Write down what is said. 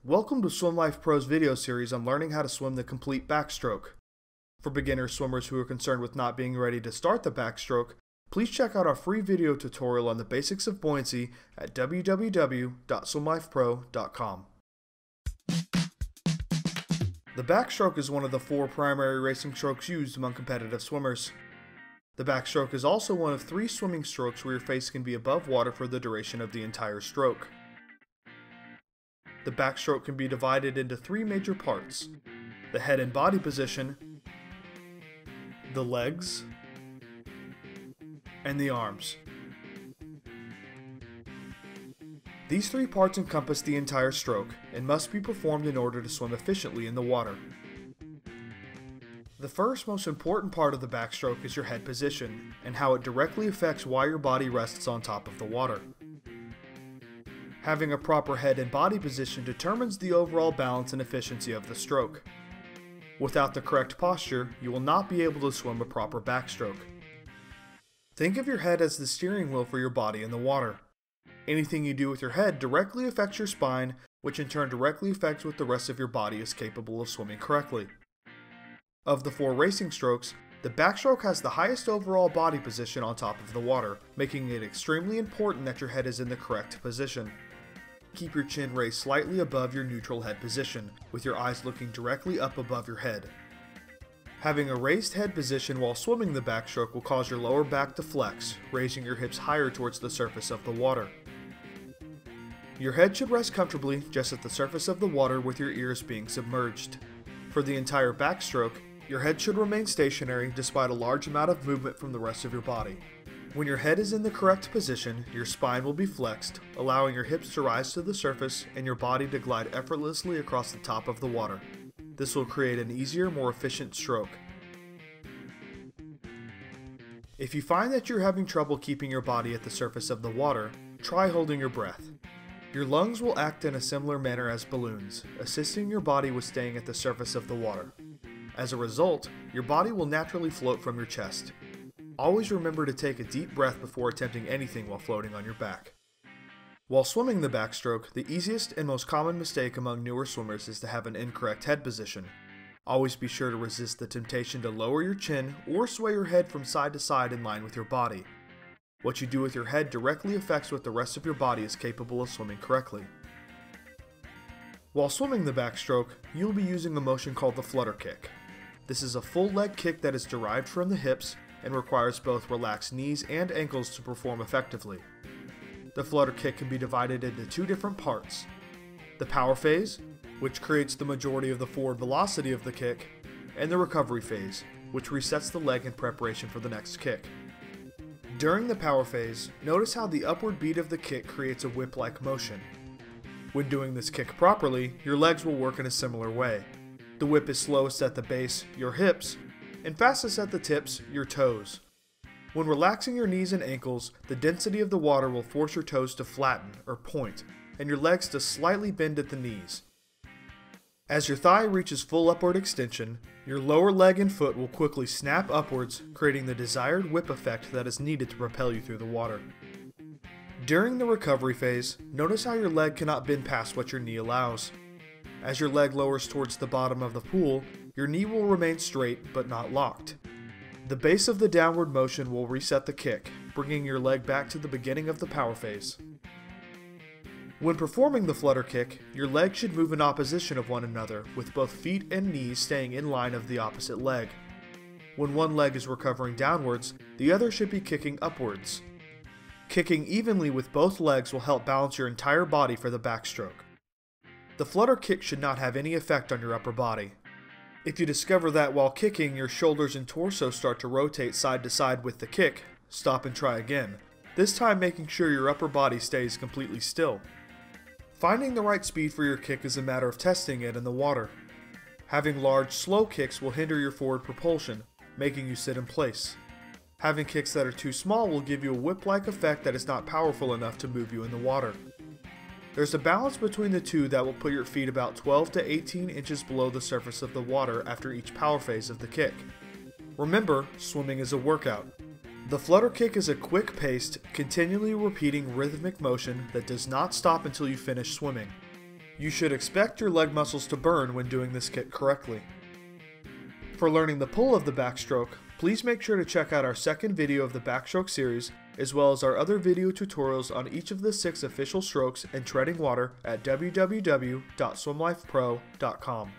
Welcome to SwimLifePro's video series on learning how to swim the complete backstroke. For beginner swimmers who are concerned with not being ready to start the backstroke, please check out our free video tutorial on the basics of buoyancy at www.swimlifepro.com. The backstroke is one of the 4 primary racing strokes used among competitive swimmers. The backstroke is also one of 3 swimming strokes where your face can be above water for the duration of the entire stroke. The backstroke can be divided into 3 major parts: the head and body position, the legs, and the arms. These 3 parts encompass the entire stroke and must be performed in order to swim efficiently in the water. The first most important part of the backstroke is your head position and how it directly affects why your body rests on top of the water. Having a proper head and body position determines the overall balance and efficiency of the stroke. Without the correct posture, you will not be able to swim a proper backstroke. Think of your head as the steering wheel for your body in the water. Anything you do with your head directly affects your spine, which in turn directly affects what the rest of your body is capable of swimming correctly. Of the 4 racing strokes, the backstroke has the highest overall body position on top of the water, making it extremely important that your head is in the correct position. Keep your chin raised slightly above your neutral head position, with your eyes looking directly up above your head. Having a raised head position while swimming the backstroke will cause your lower back to flex, raising your hips higher towards the surface of the water. Your head should rest comfortably just at the surface of the water with your ears being submerged. For the entire backstroke, your head should remain stationary despite a large amount of movement from the rest of your body. When your head is in the correct position, your spine will be flexed, allowing your hips to rise to the surface and your body to glide effortlessly across the top of the water. This will create an easier, more efficient stroke. If you find that you're having trouble keeping your body at the surface of the water, try holding your breath. Your lungs will act in a similar manner as balloons, assisting your body with staying at the surface of the water. As a result, your body will naturally float from your chest. Always remember to take a deep breath before attempting anything while floating on your back. While swimming the backstroke, the easiest and most common mistake among newer swimmers is to have an incorrect head position. Always be sure to resist the temptation to lower your chin or sway your head from side to side in line with your body. What you do with your head directly affects what the rest of your body is capable of swimming correctly. While swimming the backstroke, you'll be using a motion called the Flutter Kick. This is a full leg kick that is derived from the hips and requires both relaxed knees and ankles to perform effectively. The flutter kick can be divided into 2 different parts: the power phase, which creates the majority of the forward velocity of the kick, and the recovery phase, which resets the leg in preparation for the next kick. During the power phase, notice how the upward beat of the kick creates a whip-like motion. When doing this kick properly, your legs will work in a similar way. The whip is slowest at the base, your hips, and fastest at the tips, your toes. When relaxing your knees and ankles, the density of the water will force your toes to flatten or point, and your legs to slightly bend at the knees. As your thigh reaches full upward extension, your lower leg and foot will quickly snap upwards, creating the desired whip effect that is needed to propel you through the water. During the recovery phase, notice how your leg cannot bend past what your knee allows. As your leg lowers towards the bottom of the pool, your knee will remain straight but not locked. The base of the downward motion will reset the kick, bringing your leg back to the beginning of the power phase. When performing the flutter kick, your legs should move in opposition of one another, with both feet and knees staying in line of the opposite leg. When one leg is recovering downwards, the other should be kicking upwards. Kicking evenly with both legs will help balance your entire body for the backstroke. The flutter kick should not have any effect on your upper body. If you discover that while kicking your shoulders and torso start to rotate side to side with the kick, stop and try again, this time making sure your upper body stays completely still. Finding the right speed for your kick is a matter of testing it in the water. Having large, slow kicks will hinder your forward propulsion, making you sit in place. Having kicks that are too small will give you a whip-like effect that is not powerful enough to move you in the water. There's a balance between the 2 that will put your feet about 12 to 18 inches below the surface of the water after each power phase of the kick. Remember, swimming is a workout. The flutter kick is a quick-paced, continually repeating rhythmic motion that does not stop until you finish swimming. You should expect your leg muscles to burn when doing this kick correctly. For learning the pull of the backstroke, please make sure to check out our second video of the backstroke series, as well as our other video tutorials on each of the 6 official strokes and treading water at www.swimlifepro.com.